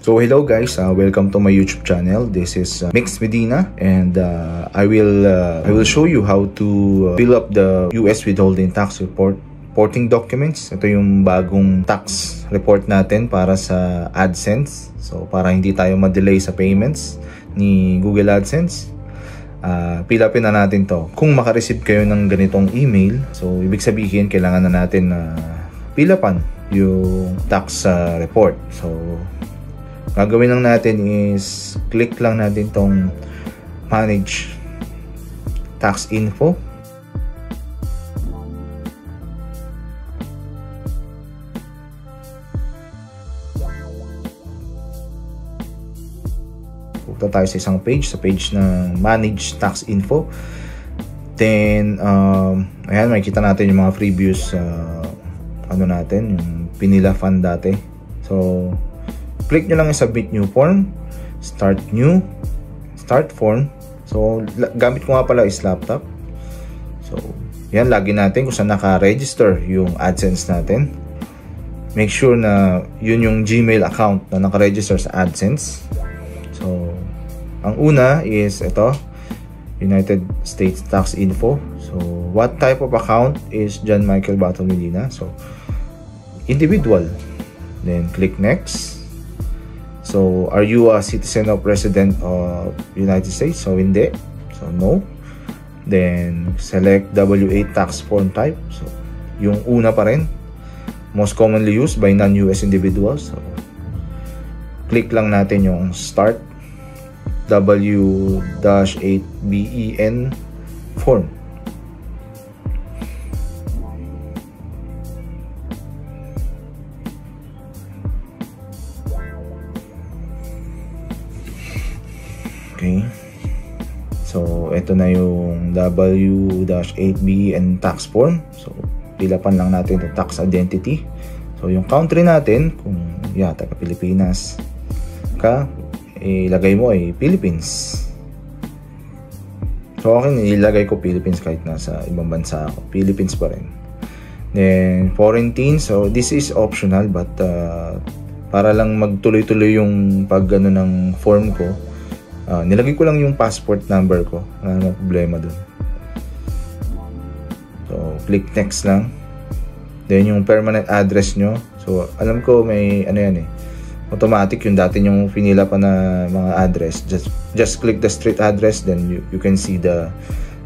So hello guys, welcome to my YouTube channel. This is Mix Medina, and I will show you how to fill up the US withholding tax reporting documents. Ito yung bagong tax report natin para sa AdSense. So para hindi tayo ma-delay sa payments ni Google AdSense, fill upin na natin to. Kung makareceive kayo ng ganitong email, so ibig sabihin kailangan na natin fill upan yung tax report. So gagawin lang natin is click lang natin tong manage tax info. Punta tayo sa isang page, sa page ng manage tax info. Then ayan, makikita natin yung mga previous natin, yung pinila fund dati. So click nyo lang yung submit new form, start form. So gamit ko nga pala is laptop. So yan, lagin natin kung saan naka-register yung AdSense natin. Make sure na yun yung Gmail account na naka-register sa AdSense. So ang una is ito, United States Tax Info. So what type of account is John Michael Bato Medina? So individual. Then click next. So, are you a citizen or resident of United States? So, hindi. So, no. Then, select W-8 tax form type. So, yung una pa rin. Most commonly used by non-US individuals. So, click lang natin yung start W-8BEN form. Okay. So, ito na yung W-8BEN tax form. So, pilapan lang natin yung tax identity. So, yung country natin, kung taga Pilipinas ka, ilagay mo ay Philippines. So, akin ilagay ko Philippines kahit nasa ibang bansa ako. Philippines pa rin. Then, quarantine. So, this is optional, but para lang magtuloy-tuloy yung ng form ko, nilagay ko lang yung passport number ko. Wala namang problema dun. So, click next lang. Then, yung permanent address nyo. So, alam ko may automatic yung dati yung pinila pa na mga address. Just click the street address, then you can see the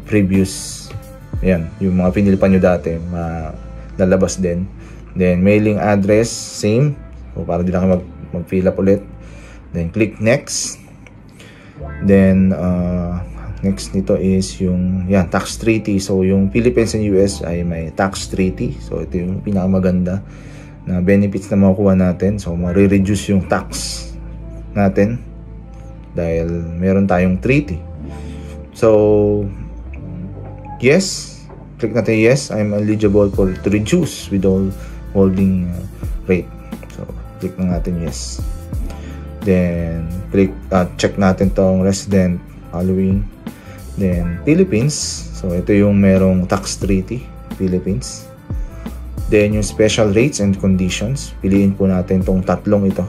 previous, yung mga pinili pa nyo dati, lalabas din. Then, mailing address, same. So, para di lang kayo mag-fill up ulit. Then, click next. Then next nito is yung tax treaty. So yung Philippines and US ay may tax treaty. So ito yung pinakamaganda na benefits na makukuha natin. So ma-reduce yung tax natin dahil meron tayong treaty. So yes, click natin yes, I'm eligible to reduce withholding rate. So click na natin yes. Then click check natin tong resident following. Then Philippines. So ito yung merong tax treaty, Philippines. Then yung special rates and conditions, piliin po natin tong tatlong ito.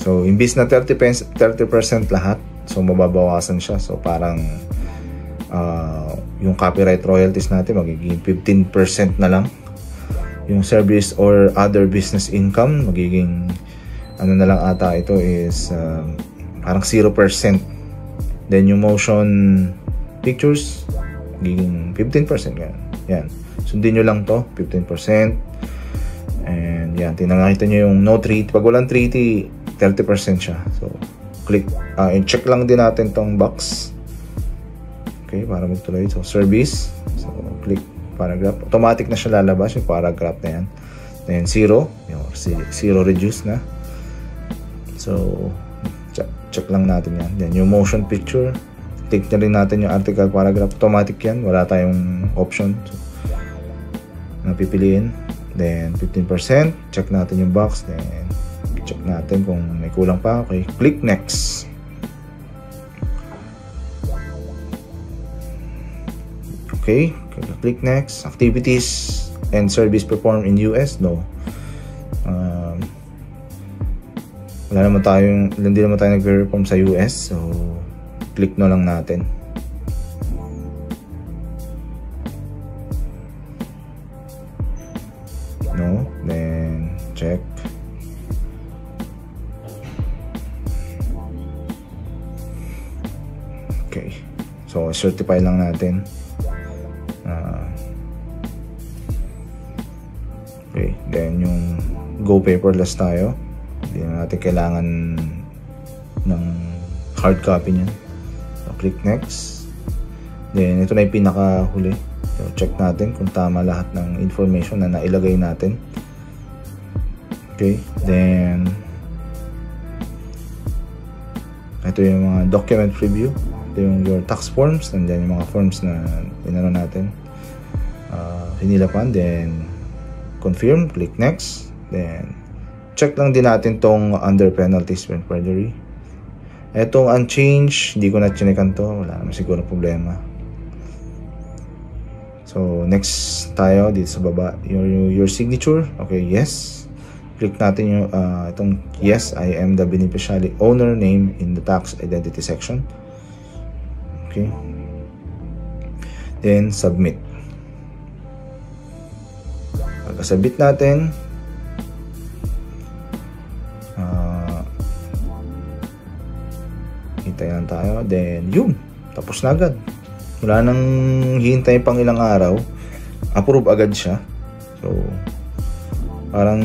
So imbis na 30% lahat, so mababawasan siya. So parang yung copyright royalties natin magiging 15% na lang. Yung service or other business income magiging na lang ata ito is parang 0%. Then yung motion pictures magiging 15%. Yan. Sundin nyo lang to, 15%. And yan, tinangakita nyo yung no treaty. Pag walang treaty, 30% siya. So click, check lang din natin tong box. Okay, para magtuloy. So service. So click paragraph. Automatic na siya lalabas yung paragraph na yan. Then 0. Yung 0 reduce na. So, check lang natin yan. Then, yung motion picture, click na rin natin yung article paragraph. Automatic yan. Wala tayong option. So, napipiliin. Then, 15%. Check natin yung box. Then, check natin kung may kulang pa. Okay. Click next. Okay. Click next. Activities and service performed in US? No. hindi naman tayo nag-perform sa US, so click na lang natin. No, then check. Okay, so certify lang natin. Okay, then yung go paperless tayo. Hindi na natin kailangan ng hard copy niyan. So click next. Then ito na yung pinakahuli. So check natin kung tama lahat ng information na nailagay natin. Okay, then ito yung mga document preview. Ito yung your tax forms, and then yung mga forms na inano natin, hinilapan. Then confirm, click next. Then check lang din natin tong under penalties when perjury. Etong unchanged, hindi ko na chinekan to, wala naman siguro problema. So next tayo dito sa baba, your signature. Okay, yes. Click natin yung itong yes, I am the beneficiary owner name in the tax identity section. Okay, then submit. Pagka-submit natin, hintayin lang tayo, then yun, tapos na agad. Wala nang hihintay pang ilang araw, approve agad siya. So parang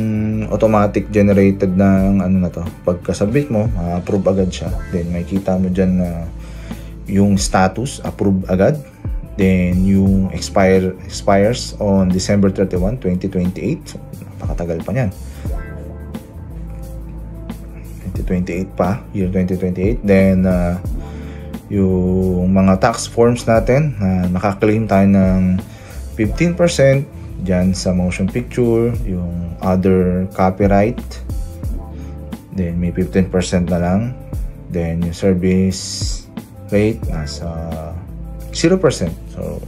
automatic generated ng ano na to. Pagka-submit mo, approve agad siya. Then makikita mo dyan na yung status, approve agad. Then yung expires on December 31, 2028. So, napakatagal pa niyan. 2028 pa, year 2028. Then yung mga tax forms natin na nakaklaim tayo ng 15% dyan sa motion picture, yung other copyright, then may 15% na lang. Then yung service rate nasa 0%. So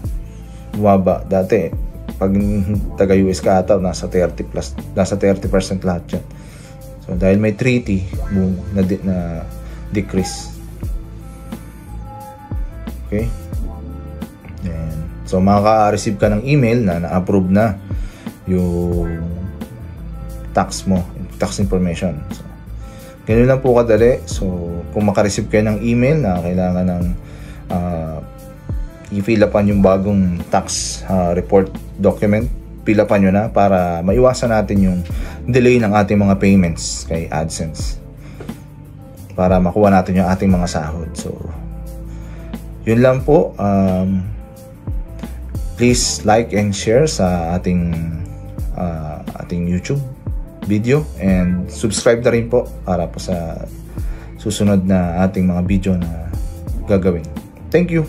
bumaba. Dati pag taga US ka ata, nasa 30% lahat yan. So dahil may treaty, boom, na decrease. Okay, then so makaka-receive ka ng email na na-approve na yung tax mo, tax information. So ganun lang po kadali. So kung maka-receive kayo ng email na kailangan ng i-fill upan yung bagong tax report document, fill upan nyo na para maiwasan natin yung delay ng ating mga payments kay AdSense, para makuha natin yung ating mga sahod. So yun lang po. Please like and share sa ating YouTube video, and subscribe na rin po para po sa susunod na ating mga video na gagawin. Thank you.